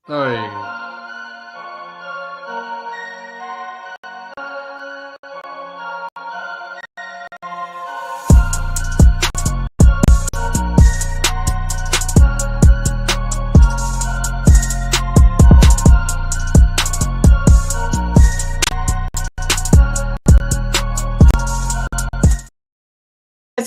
Oi.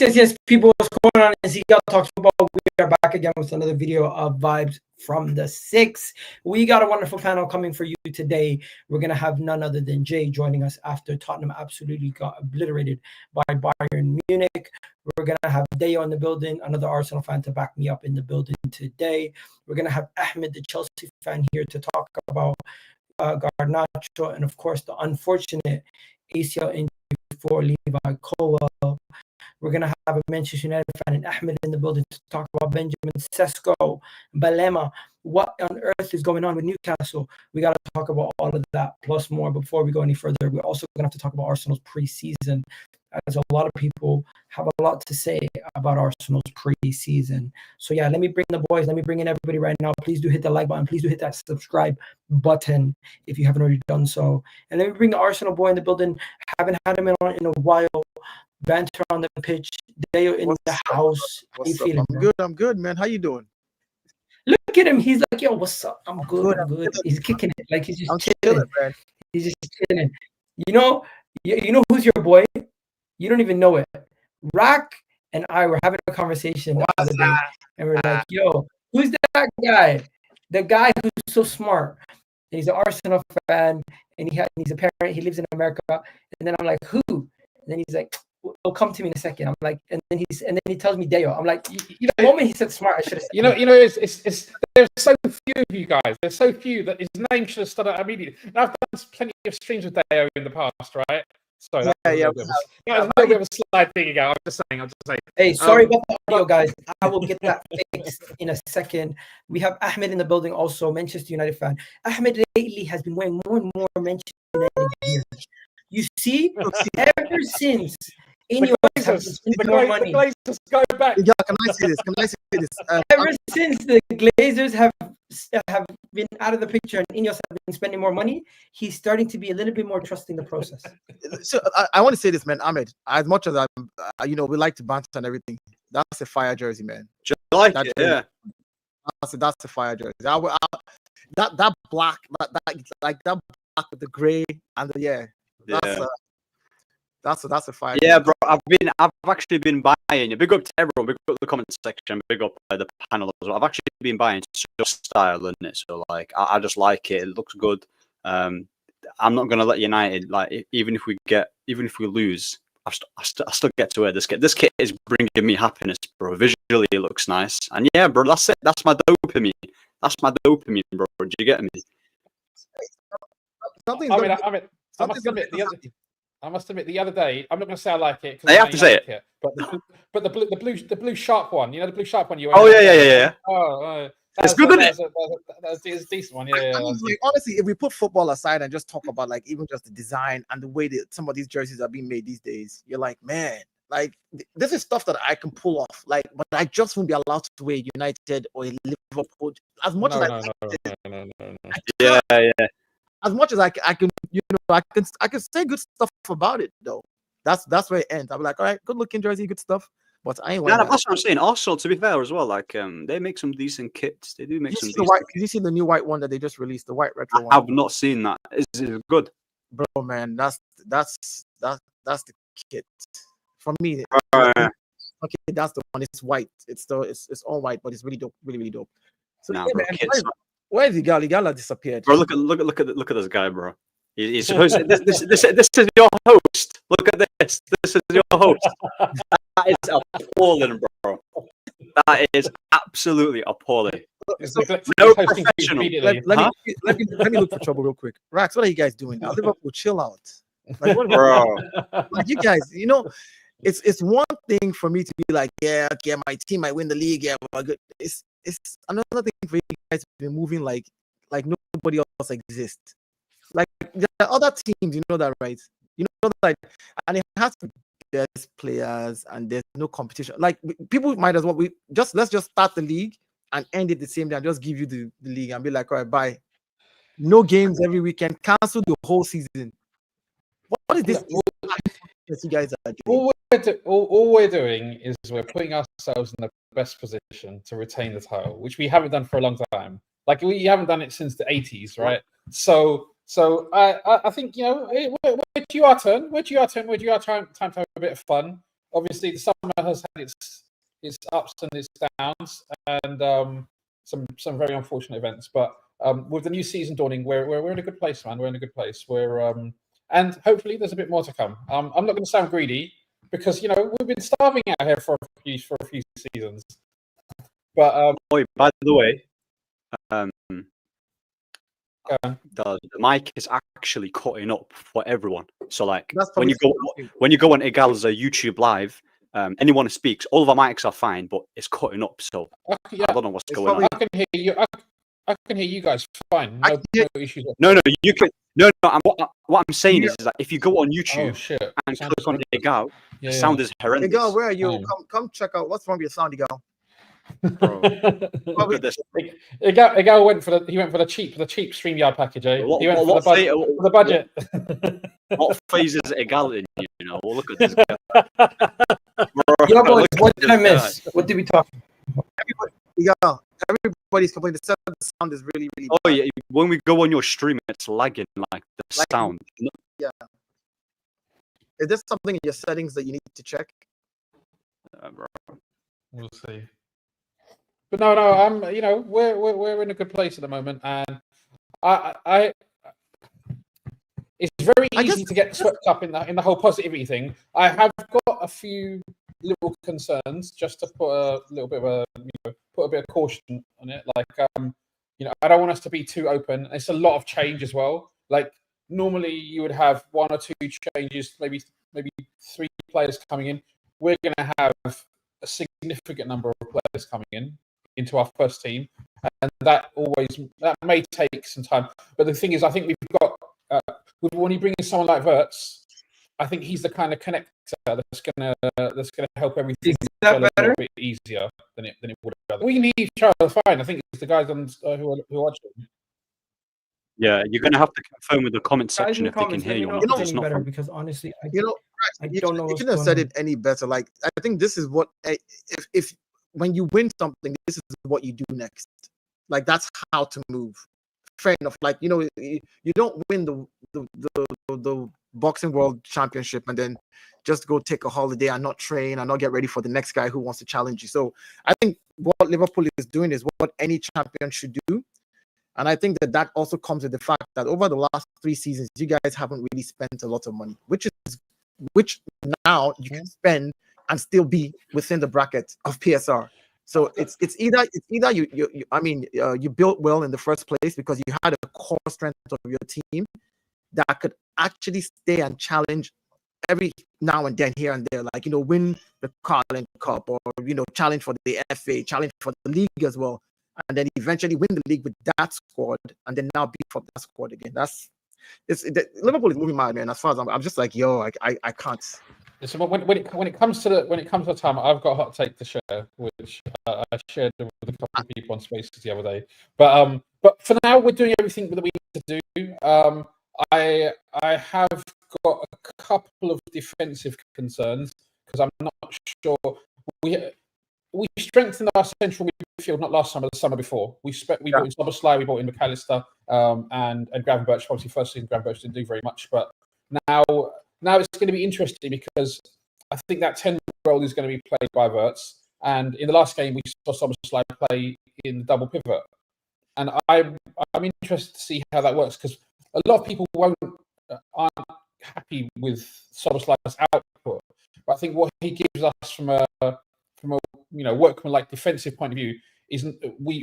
Yes, people, what's going on? As y'all talk about, we are back again with another video of Vibes from the Six. We got a wonderful panel coming for you today. We're going to have none other than Jay joining us after Tottenham absolutely got obliterated by Bayern Munich. We're going to have Dayo in the building, another Arsenal fan to back me up in the building today. We're going to have Ahmed, the Chelsea fan, here to talk about Garnacho and, of course, the unfortunate ACL injury for Levi Colwell. We're going to have a Manchester United fan and Ahmed in the building to talk about Benjamin Sesko, Baleba. What on earth is going on with Newcastle? We got to talk about all of that plus more. Before we go any further, we're also going to have to talk about Arsenal's preseason, as a lot of people have a lot to say about Arsenal's preseason. So yeah, let me bring the boys. Let me bring in everybody right now. Please do hit the like button. Please do hit that subscribe button if you haven't already done so. And let me bring the Arsenal boy in the building. Haven't had him in a while. Banter on the pitch. Dayo in the house. How you feeling? I'm good, man. How you doing? Look at him. He's like, yo, what's up? I'm good. He's kicking it. Like he's just chilling. Man. He's just chilling. You know who's your boy? You don't even know it. Rack and I were having a conversation the other day, and we're like, yo, who's that guy? The guy who's so smart. And he's an Arsenal fan, and he's a parent. He lives in America. And then I'm like, who? And then he's like, "It'll come to me in a second." I'm like, and then he tells me Dayo. I'm like, the moment he said smart, I should have said. It's there's so few of you guys. There's so few that his name should have stood out immediately. And I've done plenty of streams with Dayo in the past, right? So that's a little bit of a slide thing ago. I'm just saying. Hey, sorry about the audio, guys. I will get that fixed in a second. We have Ahmed in the building, also Manchester United fan. Ahmed lately has been wearing more and more Manchester United gear. You see, ever since the Glazers go back. Yeah, can I say this? Ever since the Glazers have been out of the picture and Ineos have been spending more money, he's starting to be a little bit more trusting the process. So I want to say this, man, Ahmed. As much as we like to banter and everything, that's a fire jersey, man. Just like that, yeah. That's a fire jersey. That black, that black with the grey and the That's a fire. Yeah, bro. I've actually been buying. Big up to everyone. Big up the comment section. Big up the panel as well. I've actually been buying style, isn't it? So like, I just like it. It looks good. I'm not gonna let United even if we lose. I still get to wear this kit. This kit is bringing me happiness, bro. Visually, it looks nice, and yeah, bro. That's it. That's my dopamine. Bro. Do you get me? I must admit, the other day, I'm not going to say I like it. I have to say it. But the blue sharp one, the blue sharp one you. Oh yeah. It's good, isn't it? That's a decent one. Yeah. Honestly, if we put football aside and just talk about even just the design and the way that some of these jerseys are being made these days, you're like, man, this is stuff that I can pull off. But I just won't be allowed to wear United or Liverpool as much as no. Yeah. As much as I can, I can say good stuff about it though. That's where it ends. I'm like, all right, good looking jersey, good stuff. But I ain't. Yeah, that's what I'm saying. Also, to be fair as well, they make some decent kits. They do make some. Did you see the new white one that they just released? The white retro one. I've not seen that. Is it good, bro? Man, that's the kit for me. Okay, that's the one. It's white. It's all white, but it's really dope. Really, really dope. So bro, kits. Where is Igali? Igali disappeared. Bro, look at this guy, bro. He's supposed to, this is your host. Look at this. This is your host. That is appalling, bro. That is absolutely appalling. No professional. Let me look for trouble real quick. Rax, what are you guys doing? Liverpool, chill out. Bro. You guys, it's one thing for me to be like, yeah, my team might win the league. Yeah, we're good. It's another thing for you guys to be moving like nobody else exists. Like the other teams, you know that, right? You know that, and it has to be best players, and there's no competition. Like people might as well let's just start the league and end it the same day and just give you the league and be like, all right, bye. No games every weekend. Cancel the whole season. What is this? You guys are doing? All we're doing is we're putting ourselves in the best position to retain the title, which we haven't done for a long time. Like we haven't done it since the 80s, right? So I think we're due our turn. We're due our turn. We're due our time to have a bit of fun. Obviously, the summer has had its ups and its downs, and some very unfortunate events. But with the new season dawning, we're in a good place, man. We're in a good place. And hopefully there's a bit more to come. I'm not going to sound greedy because we've been starving out here for a few seasons. But by the way, the mic is actually cutting up for everyone. So like when you go on Igal's YouTube live, anyone who speaks, all of our mics are fine, but it's cutting up. So I don't know what's going on. I can hear you. I can hear you guys fine. No issues. No, you can. No. What I'm saying is that if you go on YouTube and click on Igal, the sound is horrendous. Igal, where are you? Come check out what's wrong with your sound, Igal. Bro, look at this. Igal went for the cheap StreamYard package. Eh? He went for the budget. What phase is Igal in? Look at this guy. Yo, boys, what did I miss? What did we talk about? Everybody's complaining. The sound is really, really bad. Oh yeah, when we go on your stream, it's lagging like the sound. Yeah. Is there something in your settings that you need to check? Bro. We'll see. But no, we're in a good place at the moment, and I it's very easy to get swept up in the whole positivity thing. I have got a few little concerns, just to put a little bit of a caution on it. Like I don't want us to be too open. It's a lot of change as well. Like normally you would have one or two changes, maybe 3 players coming in. We're going to have a significant number of players coming into our first team, and that may take some time. But the thing is, I think we've got when you bring in someone like Wirtz, I think he's the kind of connector that's gonna help everything a little bit easier than it would have. We can hear each other fine. I think it's the guys who are watching. Yeah, you're gonna have to confirm with the comment section if they can hear you. It's not better because honestly, I don't know. You couldn't have said it any better. Like I think this is what if when you win something, this is what you do next. Like that's how to move. Fair enough. Like you don't win the boxing world championship and then just go take a holiday and not train and not get ready for the next guy who wants to challenge you. So I think what Liverpool is doing is what any champion should do. And I think that also comes with the fact that over the last 3 seasons, you guys haven't really spent a lot of money, which now you can spend and still be within the bracket of PSR. So it's either you built well in the first place because you had a core strength of your team that could actually stay and challenge every now and then here and there, like win the Carling Cup or challenge for the FA, challenge for the league as well, and then eventually win the league with that squad, and then now beef up that squad again. Liverpool is moving mad, man. As far as I'm just like, I can't. So when it comes to the time, I've got a hot take to share, which I shared with a couple of people on Spaces the other day. But for now, we're doing everything that we need to do. I have got a couple of defensive concerns because I'm not sure we strengthened our central midfield not last summer, the summer before. We brought in Szoboszlai, we brought in McAllister, and Gravenberch. Obviously, first season Gravenberch didn't do very much, but now it's going to be interesting because I think that 10 role is going to be played by Wirtz, and in the last game we saw Szoboszlai play in the double pivot, and I'm interested to see how that works because a lot of people aren't happy with Szoboszlai's output, but I think what he gives us from a workman-like defensive point of view is we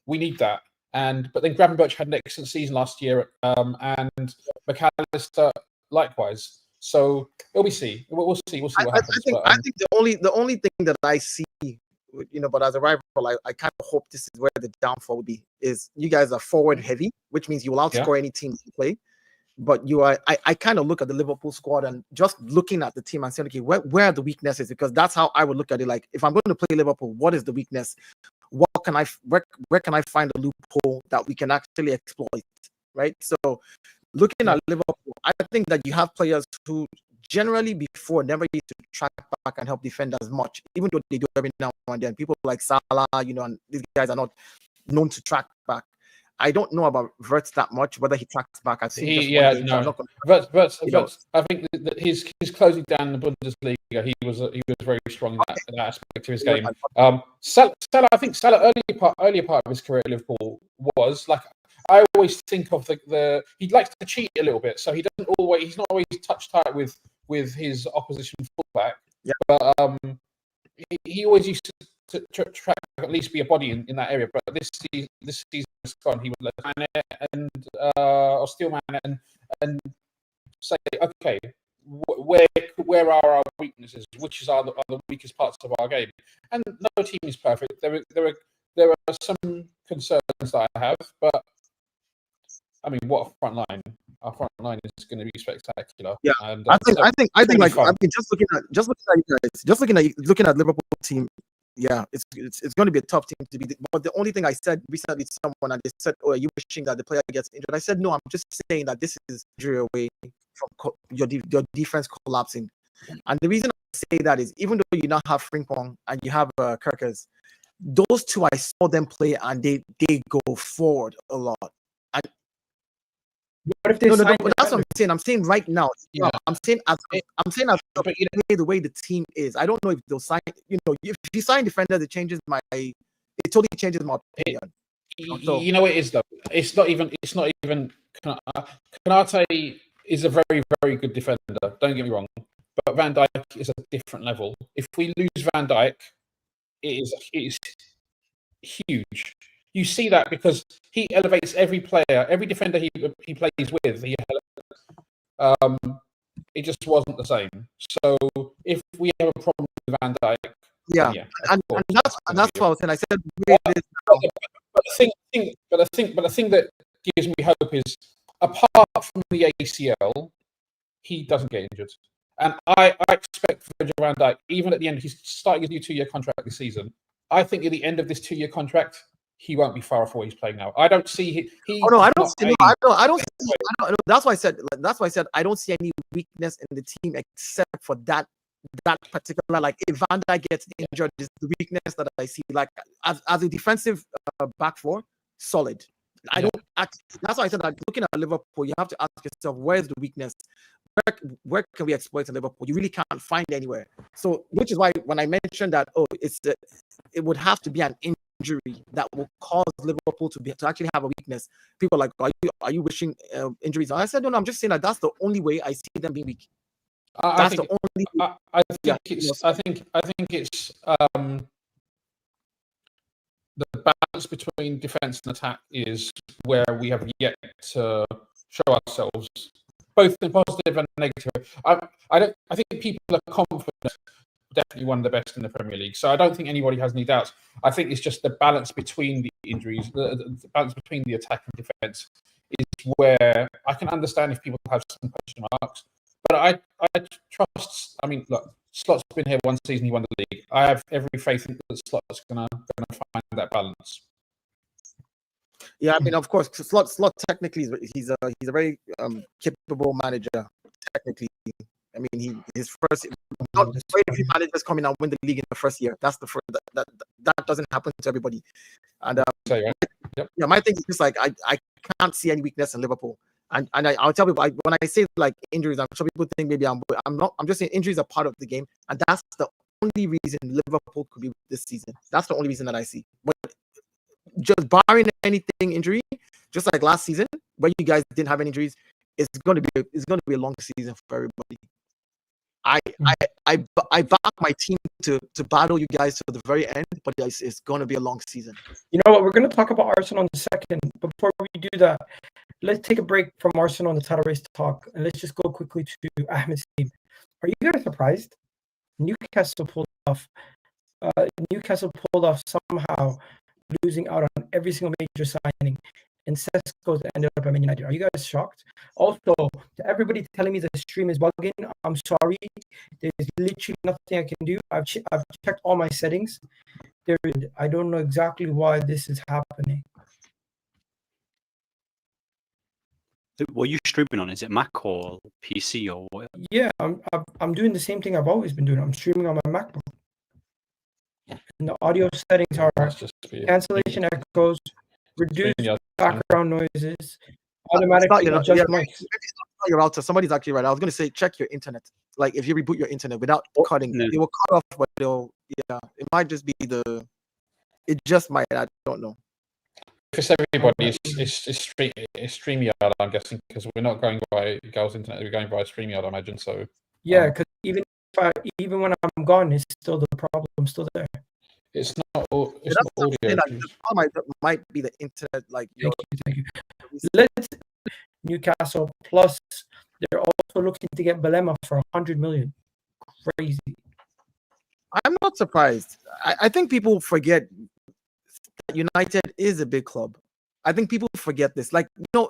need that. But then Gravenberch had an excellent season last year, and McAllister likewise. So we'll see. We'll see what happens. I think the only thing that I see, but as a rival, I kind of hope this is where the downfall will be. Is you guys are forward heavy, which means you will outscore any team you play. But I kind of look at the Liverpool squad and just looking at the team and saying, okay, where are the weaknesses? Because that's how I would look at it. Like, if I'm going to play Liverpool, what is the weakness? where can I find a loophole that we can actually exploit, right? So looking at Liverpool, I think that you have players who generally before never used to track back and help defend as much, even though they do every now and then. People like Salah, and these guys are not known to track back. I don't know about Wirtz that much, whether he tracks back. I've seen just one game, so I'm not gonna, Wirtz, I think that his closing down in the Bundesliga, he was very strong in that aspect of his game. Salah, I think Salah earlier part of his career at Liverpool was like, I always think of he likes to cheat a little bit, so he's not always touch tight with his opposition fullback. Yeah. But he always used to track at least be a body in that area. But this season has gone. He would let man it and or steal man it and say, okay, where are our weaknesses? Which are the weakest parts of our game? And no team is perfect. There are some concerns that I have, but I mean, what a front line! Our front line is going to be spectacular. Yeah, and, I think just looking at Liverpool team. Yeah, it's going to be a tough team to beat. But the only thing I said recently to someone, and they said, "Oh, are you wishing that the player gets injured?" I said, "No, I'm just saying that this is injury away from your defense collapsing." And the reason I say that is, even though you now have Frimpong and you have Kirkers, those two I saw them play and they go forward a lot. And what if they no, that's what I'm saying. I'm saying right now. Yeah. I'm saying as the way the team is. I don't know if they'll sign. If you sign defenders, it totally changes my opinion. You know what it is though. It's not even. Konate is a very, very good defender. Don't get me wrong, but Van Dijk is a different level. If we lose Van Dijk, it is huge. You see that because he elevates every player, every defender he plays with. It just wasn't the same. So if we have a problem with Van Dijk, and that's what I was saying. I said, but the thing that gives me hope is, apart from the ACL, he doesn't get injured, and I expect Virgil van Dijk, even at the end, he's starting his new 2-year contract this season. I think at the end of this 2-year contract, he won't be far off where he's playing now. I don't see That's why I said. I don't see any weakness in the team except for that particular. Like, if Van Dijk gets injured, is the weakness that I see. Like, as a defensive back four, solid. That's why I said that looking at Liverpool, you have to ask yourself, where's the weakness? Where can we exploit in Liverpool? You really can't find anywhere. So, which is why when I mentioned that, it would have to be an injury that will cause Liverpool to actually have a weakness. People are like, are you wishing injuries? And I said, no, I'm just saying that that's the only way I see them being weak. I think it's the balance between defense and attack is where we have yet to show ourselves, both in positive and negative. I think people are confident. Definitely one of the best in the Premier League. So I don't think anybody has any doubts. I think it's just the balance between the injuries, the balance between the attack and defense is where I can understand if people have some question marks. But I trust. I mean, look, Slot's been here one season. He won the league. I have every faith that Slot's gonna find that balance. Yeah, I mean, of course, Slot technically he's a very capable manager. Technically, I mean, his first. Not very few managers come in and win the league in the first year. That's the first. That doesn't happen to everybody. And my thing is just like I can't see any weakness in Liverpool. And I'll tell people, when I say like injuries, I'm sure people think maybe I'm not. I'm just saying injuries are part of the game, and that's the only reason Liverpool could be this season. That's the only reason that I see. But just barring anything injury, just like last season where you guys didn't have any injuries, it's going to be a long season for everybody. I back my team to battle you guys to the very end, but it's going to be a long season. You know what? We're going to talk about Arsenal in a second. Before we do that, let's take a break from Arsenal and the title race talk, and let's just go quickly to Ahmed's team. Are you guys surprised? Newcastle pulled off somehow losing out on every single major signing, and Sesko ended up at Man United. Are you guys shocked? Also, to everybody telling me the stream is bugging, I'm sorry. There's literally nothing I can do. I've checked all my settings. Period. I don't know exactly why this is happening. What are you streaming on? Is it Mac or PC or what? Yeah, I'm doing the same thing I've always been doing. I'm streaming on my MacBook. And the audio settings are cancellation echoes, reduce background noises, automatically adjust mics. Your router. Somebody's actually right. I was going to say check your internet. Like if you reboot your internet without cutting, it will cut off, but it might just be it just might. I don't know. Because everybody is StreamYard, I'm guessing, because we're not going by Gal's internet, we're going by StreamYard, I imagine. So yeah, because even when I'm gone, it's still the problem still there. It's not audio. That might be the internet. Like thank you. Let's Newcastle plus. They're also looking to get Baleba for 100 million. Crazy. I'm not surprised. I think people forget that United is a big club. I think people forget this. Like,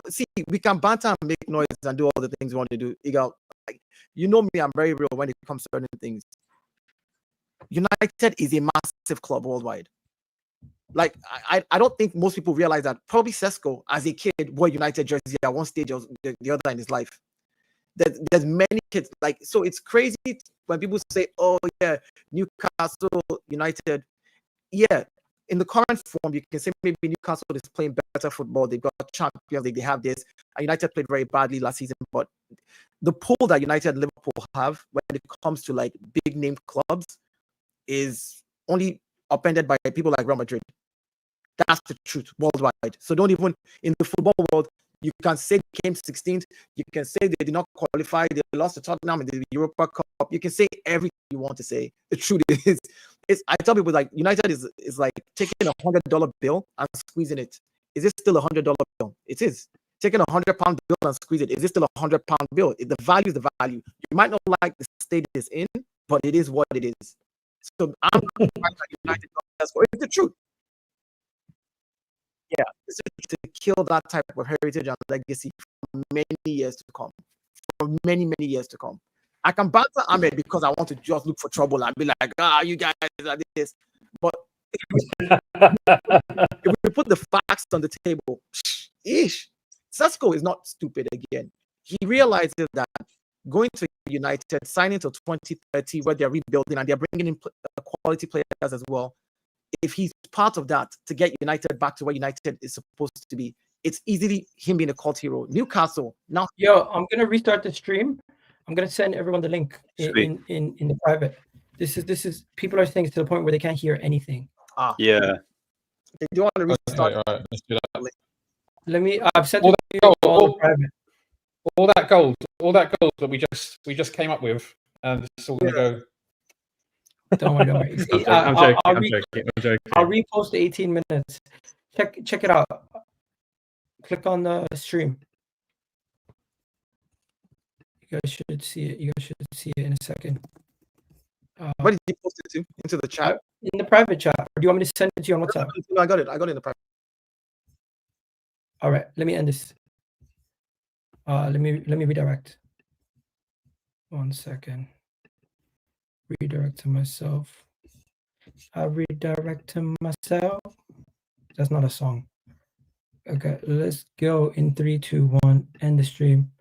see, we can banter and make noise and do all the things we want to do. Like, me, I'm very real when it comes to certain things. United is a massive club worldwide. Like, I don't think most people realize that. Probably Sesko, as a kid, wore United jersey at one stage or the other in his life. There's many kids. Like, so it's crazy when people say, oh, yeah, Newcastle, United. Yeah, in the current form, you can say maybe Newcastle is playing better football. They've got Champions League. They have this. And United played very badly last season. But the pool that United and Liverpool have when it comes to, like, big-name clubs is only upended by people like Real Madrid. That's the truth worldwide. So don't even, in the football world, you can say they came 16th. You can say they did not qualify. They lost to Tottenham in the Europa Cup. You can say everything you want to say. The truth is, I tell people, like, United is like taking $100 bill and squeezing it. Is it still $100 bill? It is. Taking £100 bill and squeeze it. Is it still £100 bill? The value is the value. You might not like the state it is in, but it is what it is. So I'm United. It's the truth. Yeah, it's to kill that type of heritage and legacy for many years to come. For many, many years to come. I can banter Ahmed because I want to just look for trouble and be like, you guys are this. But if we put the facts on the table, Sesko is not stupid again. He realizes that going to United, signing till 2030, where they're rebuilding and they're bringing in quality players as well. If he's part of that to get United back to where United is supposed to be, it's easily him being a cult hero. Newcastle now. Yo, I'm gonna restart the stream. I'm gonna send everyone the link in the private. This is people are saying to the point where they can't hear anything. Yeah. Do you want to restart? Okay, all right, let's do that. Let me. I've sent all private. All that gold that we just came up with, and it's all gonna go. Don't worry. I'm joking. I'll repost the 18 minutes. Check it out. Click on the stream. You guys should see it in a second. Where did you post it to? Into the chat? In the private chat. Or do you want me to send it to you on WhatsApp? No, I got it in the private. All right. Let me end this. Let me redirect. 1 second. Redirect to myself. I redirect to myself. That's not a song. Okay, let's go in 3, 2, 1. End the stream.